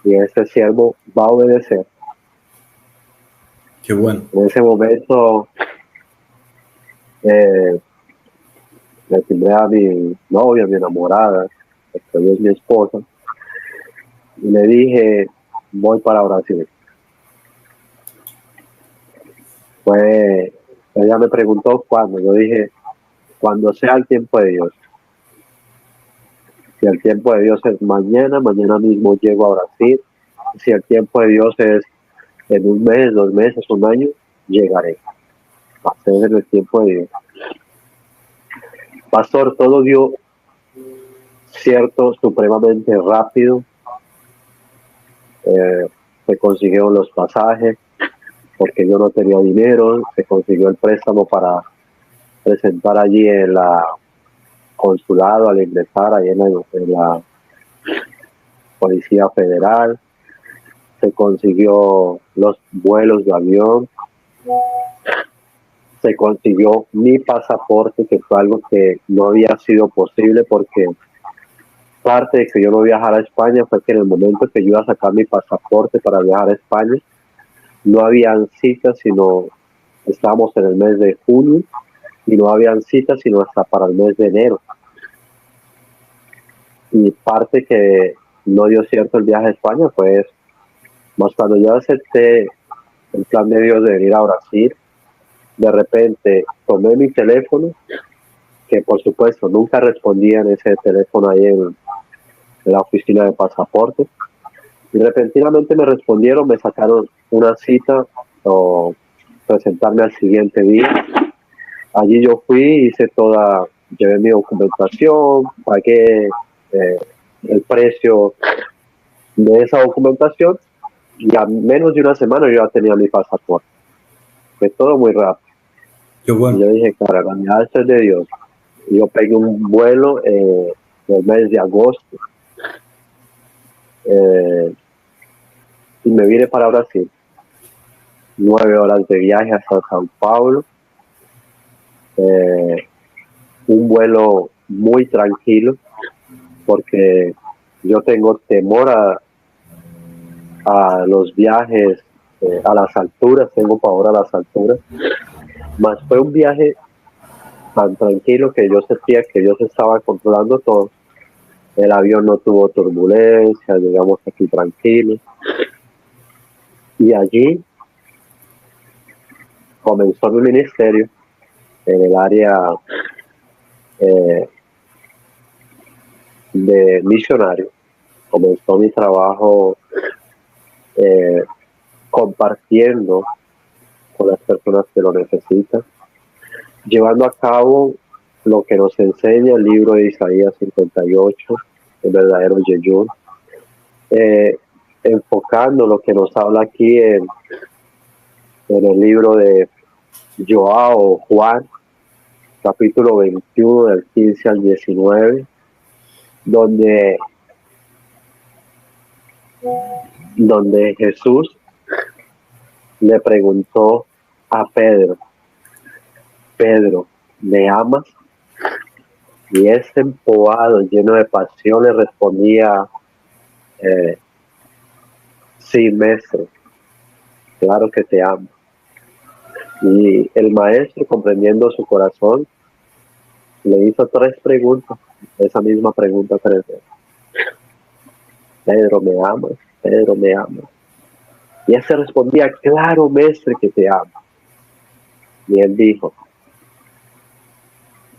C: y este siervo va a obedecer.
B: Qué bueno.
C: En ese momento le timbré a mi novia, a mi enamorada, que hoy es mi esposa, y le dije, voy para Brasil. Ella me preguntó cuándo. Yo dije, cuando sea el tiempo de Dios. Si el tiempo de Dios es mañana, mañana mismo llego a Brasil. Si el tiempo de Dios es en un mes, 2 meses, un año, llegaré. hacer en el tiempo de Dios. Pastor, todo dio cierto supremamente rápido. Se consiguieron los pasajes porque yo no tenía dinero, se consiguió el préstamo para presentar allí en la consulado al ingresar ahí en la Policía Federal, se consiguió los vuelos de avión, se consiguió mi pasaporte, que fue algo que no había sido posible porque parte de que yo no viajara a España fue que en el momento que yo iba a sacar mi pasaporte para viajar a España, no habían citas, sino estábamos en el mes de junio y no habían citas sino hasta para el mes de enero. Y parte que no dio cierto el viaje a España, pues, más cuando yo acepté el plan de Dios de venir a Brasil, de repente tomé mi teléfono, que por supuesto nunca respondía en ese teléfono ahí en la oficina de pasaporte, y repentinamente me respondieron, me sacaron una cita o presentarme al siguiente día. Allí yo fui, llevé mi documentación, pagué el precio de esa documentación y a menos de una semana yo ya tenía mi pasaporte. Fue todo muy rápido.
B: Qué bueno.
C: Y yo dije, caramba, esto es de Dios. Y yo pegué un vuelo en el mes de agosto y me vine para Brasil. 9 horas de viaje hasta São Paulo. Un vuelo muy tranquilo porque yo tengo temor a los viajes a las alturas, tengo pavor a las alturas, mas fue un viaje tan tranquilo que yo sentía que Dios estaba controlando todo. El avión no tuvo turbulencia, llegamos aquí tranquilos y allí comenzó mi ministerio en el área de misionario. Comenzó mi trabajo compartiendo con las personas que lo necesitan, llevando a cabo lo que nos enseña el libro de Isaías 58, el verdadero yeyún, enfocando lo que nos habla aquí en el libro de Joao Juan, capítulo 21, del 15 al 19, donde Jesús le preguntó a Pedro, ¿me amas? Y ese empobado, lleno de pasión, le respondía, sí, maestro, claro que te amo. Y el maestro, comprendiendo su corazón, le hizo 3 preguntas, esa misma pregunta 3 veces. Pedro, ¿me amas? Pedro, ¿me amas? Y él se respondía, claro, maestro, que te amo. Y él dijo,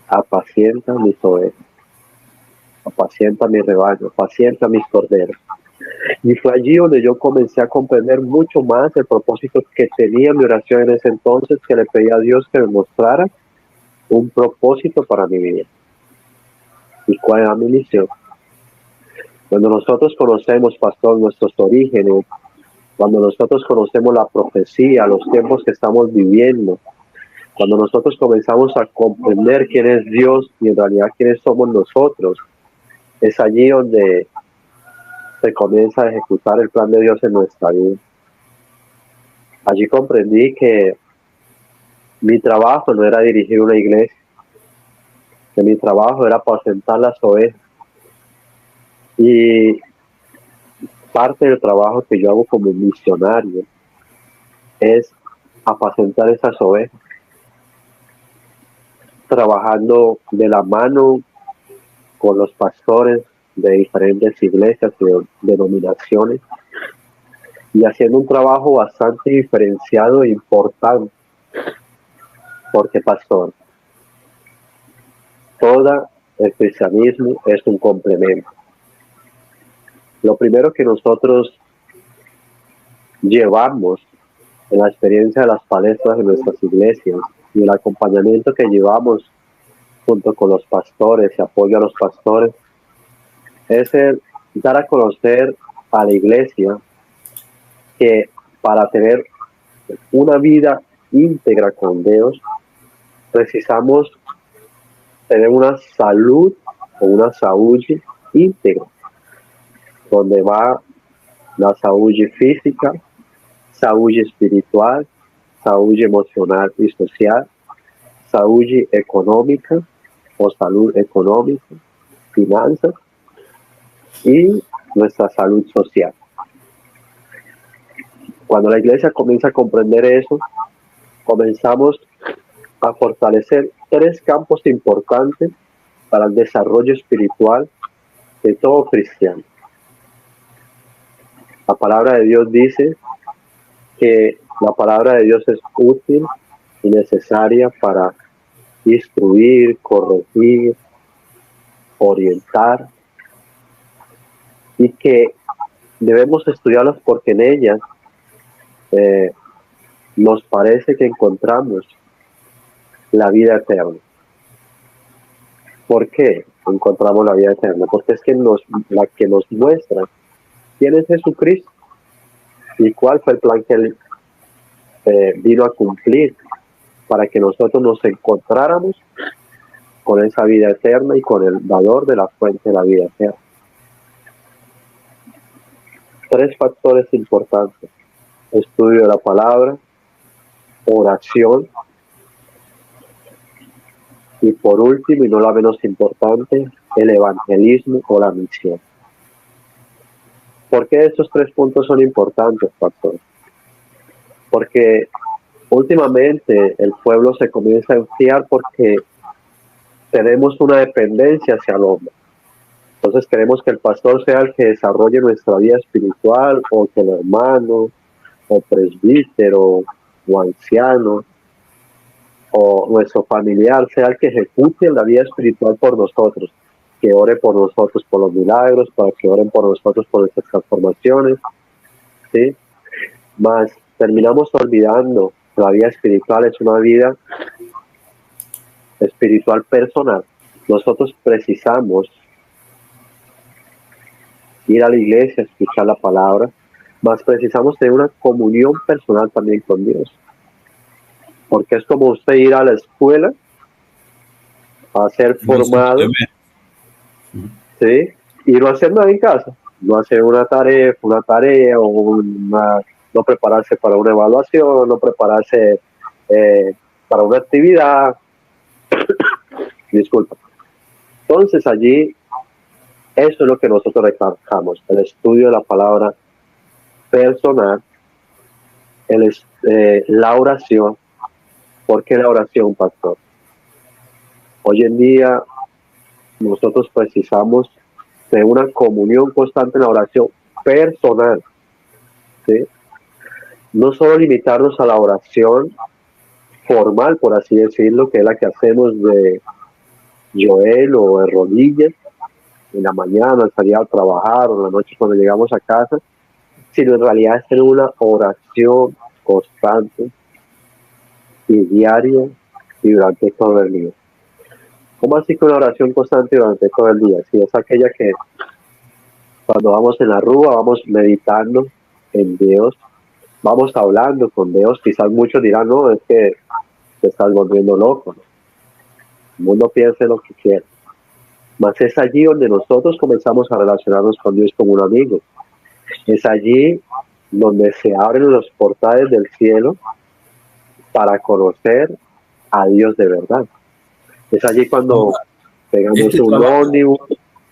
C: apacienta mis ovejas, apacienta mi rebaño, apacienta mis corderos. Y fue allí donde yo comencé a comprender mucho más el propósito que tenía mi oración en ese entonces, que le pedía a Dios que me mostrara un propósito para mi vida. ¿Y cuál era mi misión? Cuando nosotros conocemos, pastor, nuestros orígenes, cuando nosotros conocemos la profecía, los tiempos que estamos viviendo, cuando nosotros comenzamos a comprender quién es Dios y en realidad quiénes somos nosotros, es allí donde se comienza a ejecutar el plan de Dios en nuestra vida. Allí comprendí que mi trabajo no era dirigir una iglesia, que mi trabajo era apacentar las ovejas. Y parte del trabajo que yo hago como misionario es apacentar esas ovejas, trabajando de la mano con los pastores de diferentes iglesias y denominaciones y haciendo un trabajo bastante diferenciado e importante, porque, pastor, todo el cristianismo es un complemento. Lo primero que nosotros llevamos en la experiencia de las palestras de nuestras iglesias y el acompañamiento que llevamos junto con los pastores y apoyo a los pastores es el dar a conocer a la iglesia que para tener una vida íntegra con Dios precisamos tener una salud o una saúde íntegra, donde va la salud física, salud espiritual, salud emocional y social, salud económica o salud económica, finanzas y nuestra salud social. Cuando la iglesia comienza a comprender eso, comenzamos a fortalecer 3 campos importantes para el desarrollo espiritual de todo cristiano. La palabra de Dios dice que la palabra de Dios es útil y necesaria para instruir, corregir, orientar, y que debemos estudiarlas porque en ellas nos parece que encontramos la vida eterna. ¿Por qué encontramos la vida eterna? Porque es que la que nos muestra quién es Jesucristo y cuál fue el plan que Él vino a cumplir para que nosotros nos encontráramos con esa vida eterna y con el dador de la fuente de la vida eterna. 3 factores importantes: estudio de la palabra, oración y por último, y no la menos importante, el evangelismo o la misión. ¿Por qué estos 3 puntos son importantes, pastor? Porque últimamente el pueblo se comienza a enfriar porque tenemos una dependencia hacia el hombre. Entonces queremos que el pastor sea el que desarrolle nuestra vida espiritual, o que el hermano, o presbítero, o anciano, o nuestro familiar sea el que ejecute la vida espiritual por nosotros, que ore por nosotros por los milagros, para que oren por nosotros por nuestras transformaciones, ¿sí? Mas terminamos olvidando que la vida espiritual es una vida espiritual personal. Nosotros precisamos ir a la iglesia, escuchar la palabra, mas precisamos tener una comunión personal también con Dios. Porque es como usted ir a la escuela a ser formado, ¿sí? Y no hacer nada en casa, no hacer una tarea o no prepararse para una evaluación, no prepararse para una actividad. Disculpa. Entonces allí, eso es lo que nosotros recalcamos: el estudio de la palabra personal, la oración. ¿Por qué la oración, pastor? Hoy en día nosotros precisamos de una comunión constante en la oración personal, ¿sí? No solo limitarnos a la oración formal, por así decirlo, que es la que hacemos de Joel o de rodillas en la mañana al salir a trabajar, o en la noche cuando llegamos a casa, sino en realidad es tener una oración constante y diaria y durante todo el día. ¿Cómo así que una oración constante durante todo el día? Si es aquella que cuando vamos en la rúa vamos meditando en Dios, vamos hablando con Dios. Quizás muchos dirán, no, es que te estás volviendo loco. El mundo piensa lo que quiere. Mas es allí donde nosotros comenzamos a relacionarnos con Dios como un amigo. Es allí donde se abren los portales del cielo para conocer a Dios de verdad. Es allí cuando pegamos un ómnibus.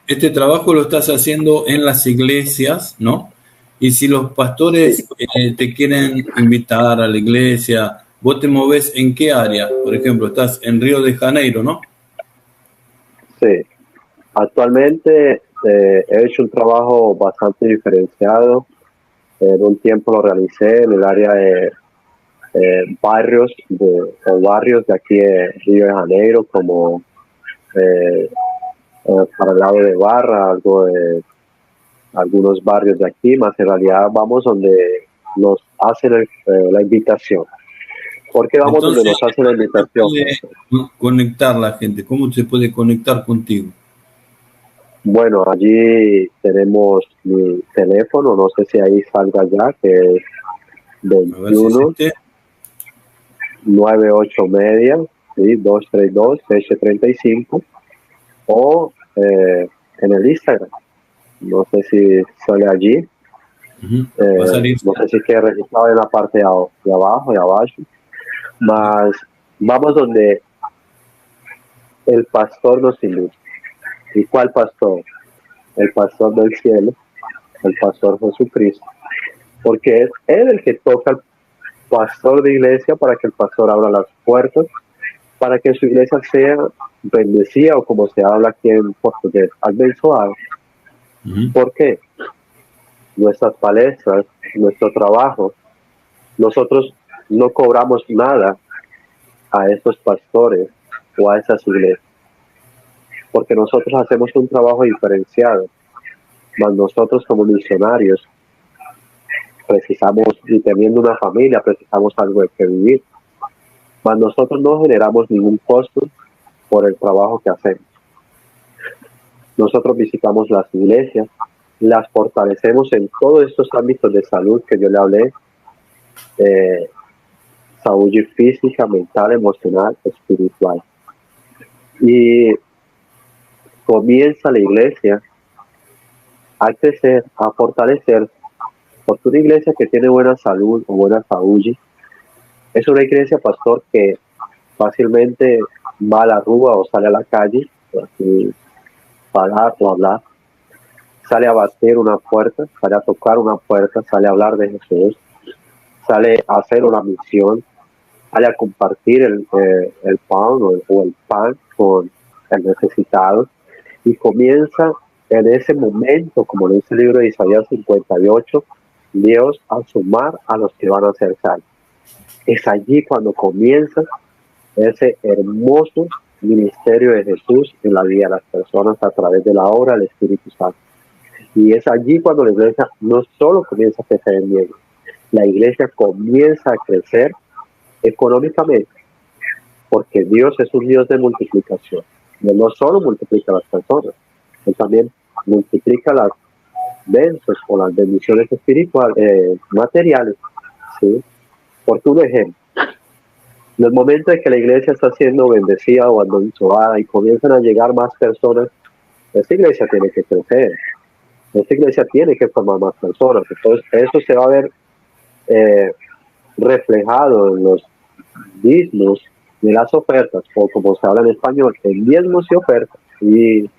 B: Este trabajo lo estás haciendo en las iglesias, ¿no? Y si los pastores te quieren invitar a la iglesia, ¿vos te movés en qué área? Por ejemplo, estás en Río de Janeiro, ¿no?
C: Sí. Actualmente he hecho un trabajo bastante diferenciado. En un tiempo lo realicé en el área de barrios de aquí de Río de Janeiro, como para el lado de Barra, algo de algunos barrios de aquí, más en realidad vamos donde nos hacen la invitación. ¿Por qué vamos donde
B: Entonces,
C: nos hacen la invitación?
B: ¿cómo puede conectar la gente? ¿Cómo se puede conectar contigo?
C: Bueno, allí tenemos mi teléfono, no sé si ahí salga ya, que es
B: A ver si
C: 21
B: existe.
C: 98 media, ¿sí? 232 635, o en el Instagram. No sé si sale allí.
B: Va a salir.
C: No sé si queda registrado en la parte de abajo y abajo. Más vamos donde el pastor nos invita. ¿Y cuál pastor? El pastor del cielo, el pastor Jesucristo. Porque es él el que toca al pastor de iglesia para que el pastor abra las puertas, para que su iglesia sea bendecida, o como se habla aquí en portugués, abençoada. ¿Por qué? Nuestras palestras, nuestro trabajo, nosotros no cobramos nada a esos pastores o a esas iglesias, porque nosotros hacemos un trabajo diferenciado, mas nosotros como misionarios precisamos, y teniendo una familia, precisamos algo de que vivir, mas nosotros no generamos ningún costo por el trabajo que hacemos. Nosotros visitamos las iglesias, las fortalecemos en todos estos ámbitos de salud que yo le hablé, salud física, mental, emocional, espiritual. Y comienza la iglesia a crecer, a fortalecer, porque una iglesia que tiene buena salud o buena salud es una iglesia, pastor, que fácilmente va a la rúa o sale a la calle y parar o hablar, sale a bater una puerta, sale a tocar una puerta, sale a hablar de Jesús, sale a hacer una misión, sale a compartir el pan o el pan con el necesitado, y comienza en ese momento, como lo dice el libro de Isaías 58, Dios a sumar a los que van a ser salvos. Es allí cuando comienza ese hermoso ministerio de Jesús en la vida de las personas a través de la obra del Espíritu Santo. Y es allí cuando la iglesia no solo comienza a crecer en Dios, la iglesia comienza a crecer económicamente, porque Dios es un Dios de multiplicación. Él no solo multiplica las personas, Él también multiplica las bênçãos o las bendiciones espirituales, materiales, ¿sí? Porque un ejemplo, en el momento en que la iglesia está siendo bendecida o abençoada y comienzan a llegar más personas, esta iglesia tiene que crecer, esta iglesia tiene que formar más personas. Entonces eso se va a ver reflejado en los diezmos de las ofertas, o como se habla en español, en diezmos y ofertas y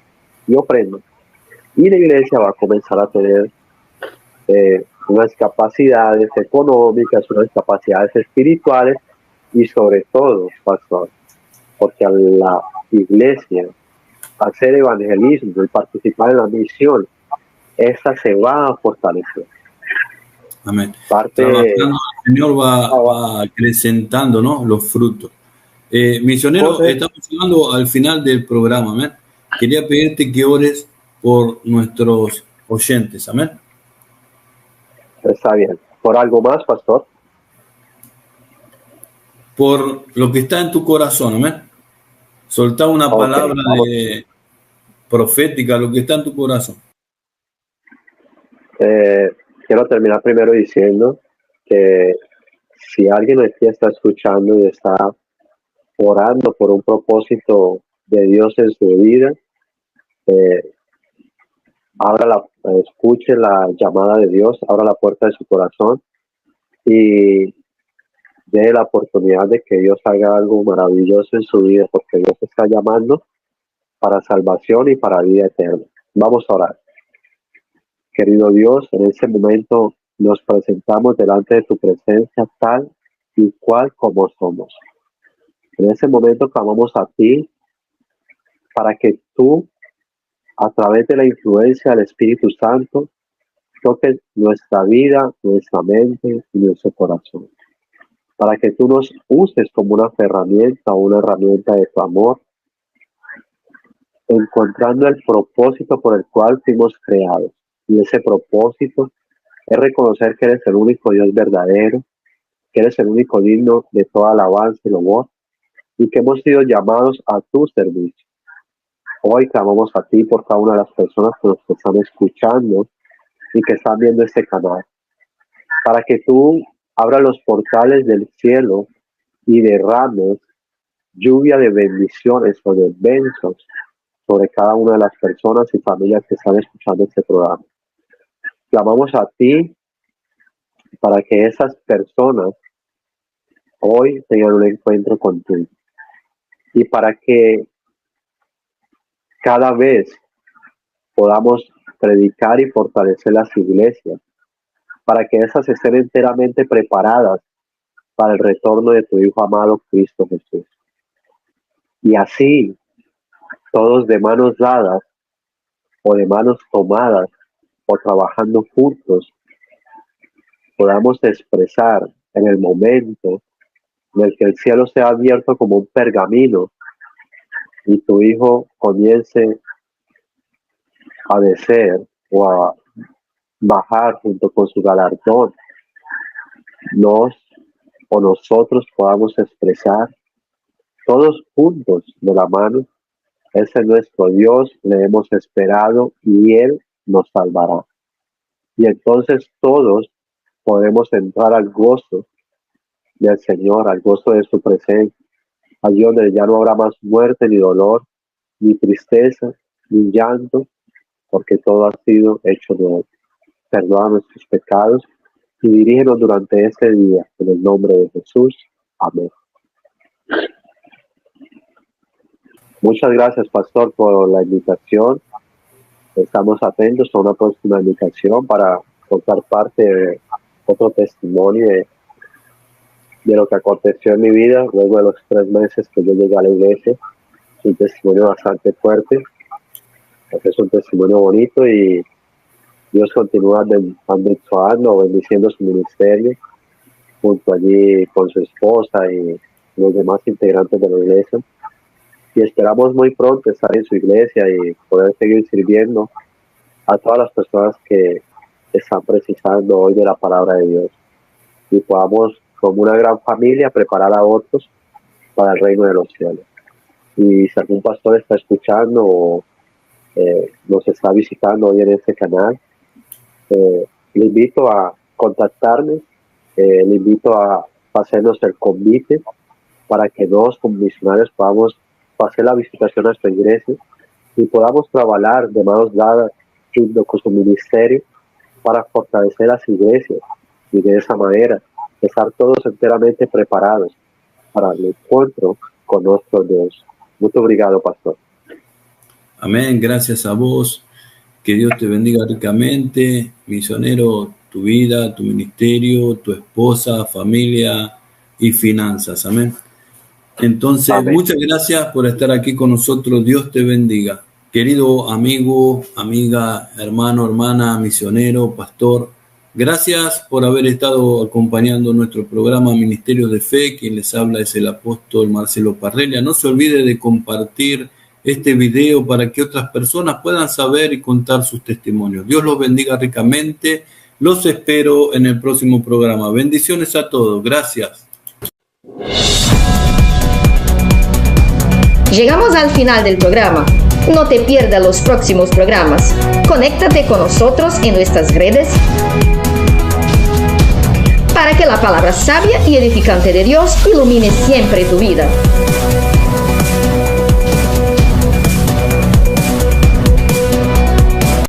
C: ofrendas. Y la iglesia va a comenzar a tener unas capacidades económicas, unas capacidades espirituales, y sobre todo, pastor, porque a la iglesia hacer evangelismo y participar en la misión, esta se va a fortalecer.
B: Amén. Trabajando, el Señor va acrecentando, ¿no?, los frutos. Misionero, estamos llegando al final del programa, amén. Quería pedirte que ores por nuestros oyentes, amén.
C: Está bien. ¿Por algo más, pastor?
B: Por lo que está en tu corazón, amén. Soltá una palabra profética, lo que está en tu corazón.
C: Quiero terminar primero diciendo que si alguien aquí está escuchando y está orando por un propósito de Dios en su vida, escuche la llamada de Dios, abra la puerta de su corazón y dé la oportunidad de que Dios haga algo maravilloso en su vida, porque Dios está llamando para salvación y para vida eterna. Vamos a orar. Querido Dios, en este momento nos presentamos delante de tu presencia tal y cual como somos. En ese momento clamamos a ti para que tú, a través de la influencia del Espíritu Santo, toques nuestra vida, nuestra mente y nuestro corazón. Para que tú nos uses como una herramienta de tu amor, encontrando el propósito por el cual fuimos creados. Y ese propósito es reconocer que eres el único Dios verdadero, que eres el único digno de toda alabanza y loor, y que hemos sido llamados a tu servicio. Hoy clamamos a ti por cada una de las personas que nos están escuchando y que están viendo este canal, para que tú abras los portales del cielo y derrames lluvia de bendiciones o de benzos sobre cada una de las personas y familias que están escuchando este programa. Clamamos a ti para que esas personas hoy tengan un encuentro contigo y para que cada vez podamos predicar y fortalecer las iglesias, para que esas estén enteramente preparadas para el retorno de tu Hijo amado Cristo Jesús. Y así, todos de manos dadas o de manos tomadas o trabajando juntos, podamos expresar en el momento en el que el cielo sea abierto como un pergamino y tu Hijo comience a descer o a bajar junto con su galardón, nosotros podamos expresar todos juntos de la mano: ese es nuestro Dios, le hemos esperado y Él nos salvará. Y entonces todos podemos entrar al gozo del Señor, al gozo de su presencia, allí donde ya no habrá más muerte, ni dolor, ni tristeza, ni llanto, porque todo ha sido hecho nuevo. Perdona nuestros pecados y dirígenos durante este día, en el nombre de Jesús. Amén. Muchas gracias, pastor, por la invitación. Estamos atentos a una próxima invitación para contar parte de otro testimonio de lo que aconteció en mi vida luego de los 3 meses que yo llegué a la iglesia. Es un testimonio bastante fuerte, es un testimonio bonito y Dios continúa administrando, bendiciendo su ministerio junto allí con su esposa y los demás integrantes de la iglesia. Y esperamos muy pronto estar en su iglesia y poder seguir sirviendo a todas las personas que están precisando hoy de la palabra de Dios. Y podamos, como una gran familia, preparar a otros para el reino de los cielos. Y si algún pastor está escuchando o nos está visitando hoy en este canal, le invito a contactarme, le invito a hacernos el convite para que nos, como misionarios, podamos hacer la visitación a nuestra iglesia y podamos trabajar de manos dadas junto con su ministerio para fortalecer las iglesias y de esa manera estar todos enteramente preparados para el encuentro con nuestro Dios. Muchas obrigado, pastor.
B: Amén, gracias a vos. Que Dios te bendiga ricamente, misionero, tu vida, tu ministerio, tu esposa, familia y finanzas. Amén. Entonces, amén. Muchas gracias por estar aquí con nosotros. Dios te bendiga. Querido amigo, amiga, hermano, hermana, misionero, pastor, gracias por haber estado acompañando nuestro programa Ministerio de Fe. Quien les habla es el apóstol Marcelo Parrelia. No se olvide de compartir este video para que otras personas puedan saber y contar sus testimonios. Dios los bendiga ricamente. Los espero en el próximo programa. Bendiciones a todos. Gracias.
A: Llegamos al final del programa. No te pierdas los próximos programas. Conéctate con nosotros en nuestras redes para que la palabra sabia y edificante de Dios ilumine siempre tu vida.